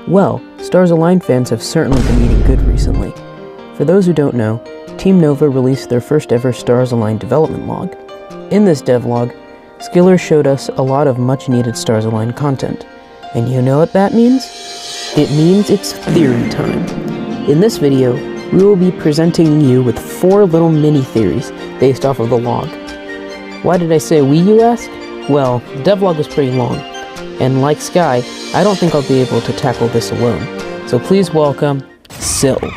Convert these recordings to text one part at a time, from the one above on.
Well, Stars Align fans have certainly been eating good recently. For those who don't know, Team Nova released their first ever Stars Align development log. In this devlog, Skiller showed us a lot of much needed Stars Align content. And you know what that means? It means it's theory time. In this video, we will be presenting you with 4 little mini theories based off of the log. Why did I say we, you ask? Well, the devlog was pretty long, and like Sky, I don't think I'll be able to tackle this alone. So please welcome Sylv.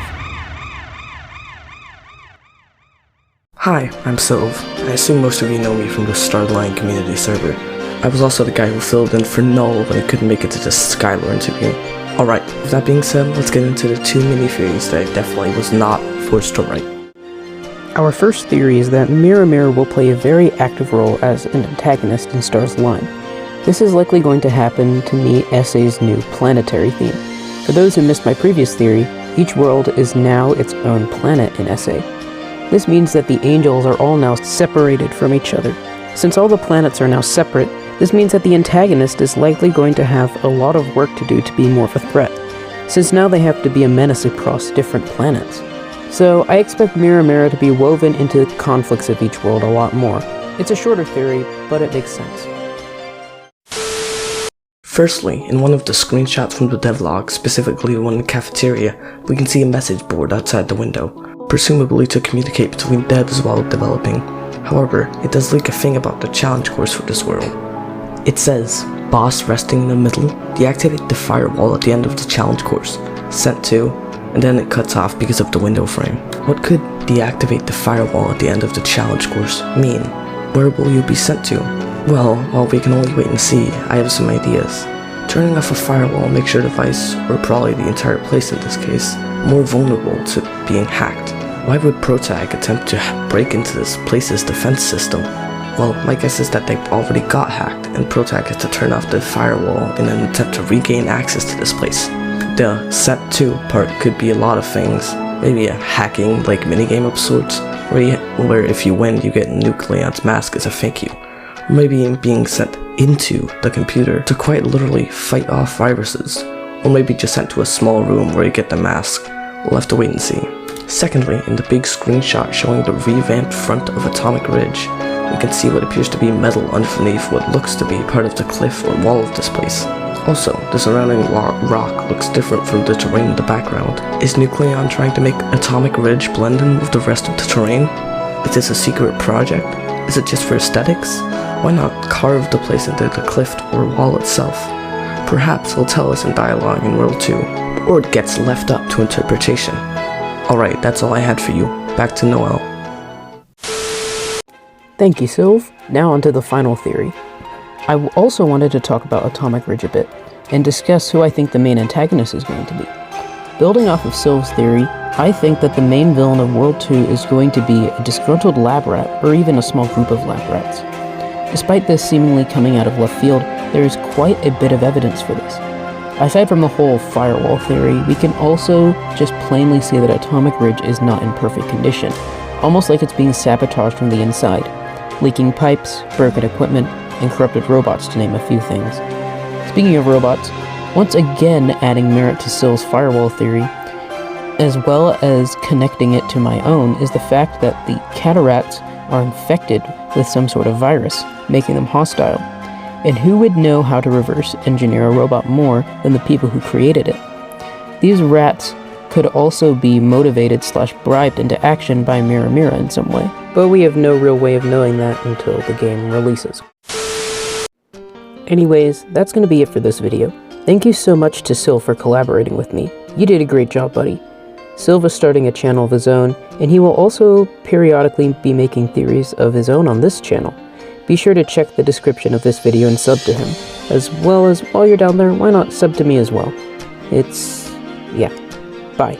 Hi, I'm Sylv. I assume most of you know me from the Starline community server. I was also the guy who filled in for Null when he couldn't make it to the Skylar interview. Alright, with that being said, let's get into the 2 mini-theories that I definitely was not forced to write. Our first theory is that Mirror will play a very active role as an antagonist in Stars Align. This is likely going to happen to meet SA's new planetary theme. For those who missed my previous theory, each world is now its own planet in SA. This means that the angels are all now separated from each other. Since all the planets are now separate, this means that the antagonist is likely going to have a lot of work to do to be more of a threat, since now they have to be a menace across different planets. So I expect Mirror to be woven into the conflicts of each world a lot more. It's a shorter theory, but it makes sense. Firstly, in one of the screenshots from the devlog, specifically the one in the cafeteria, we can see a message board outside the window, presumably to communicate between devs while developing. However, it does leak a thing about the challenge course for this world. It says, boss resting in the middle, deactivate the firewall at the end of the challenge course, sent to, and then it cuts off because of the window frame. What could deactivate the firewall at the end of the challenge course mean? Where will you be sent to? Well, while we can only wait and see, I have some ideas. Turning off a firewall makes your device, or probably the entire place in this case, more vulnerable to being hacked. Why would Protag attempt to break into this place's defense system? Well, my guess is that they already got hacked, and Protag has to turn off the firewall in an attempt to regain access to this place. The set to part could be a lot of things. Maybe a hacking like minigame of sorts, where if you win you get Nucleon's mask as a thank you. Or maybe being sent into the computer to quite literally fight off viruses. Or maybe just sent to a small room where you get the mask. We'll have to wait and see. Secondly, in the big screenshot showing the revamped front of Atomic Ridge, we can see what appears to be metal underneath what looks to be part of the cliff or wall of this place. Also, the surrounding rock looks different from the terrain in the background. Is Nucleon trying to make Atomic Ridge blend in with the rest of the terrain? Is this a secret project? Is it just for aesthetics? Why not carve the place into the cliff or wall itself? Perhaps he'll tell us in dialogue in World 2, or it gets left up to interpretation. Alright, that's all I had for you. Back to Noel. Thank you, Sylv. Now onto the final theory. I also wanted to talk about Atomic Ridge a bit, and discuss who I think the main antagonist is going to be. Building off of Sylv's theory, I think that the main villain of World 2 is going to be a disgruntled lab rat, or even a small group of lab rats. Despite this seemingly coming out of left field, there is quite a bit of evidence for this. Aside from the whole firewall theory, we can also just plainly see that Atomic Ridge is not in perfect condition, almost like it's being sabotaged from the inside. Leaking pipes, broken equipment, and corrupted robots, to name a few things. Speaking of robots, once again adding merit to Sylv's firewall theory, as well as connecting it to my own, is the fact that the Catarats are infected with some sort of virus, making them hostile. And who would know how to reverse engineer a robot more than the people who created it? These rats could also be motivated/bribed into action by Mirror in some way, but we have no real way of knowing that until the game releases. Anyways, that's going to be it for this video. Thank you so much to Sylv for collaborating with me. You did a great job, buddy. Sylv is starting a channel of his own, and he will also periodically be making theories of his own on this channel. Be sure to check the description of this video and sub to him, as well as while you're down there, why not sub to me as well? Yeah. Bye.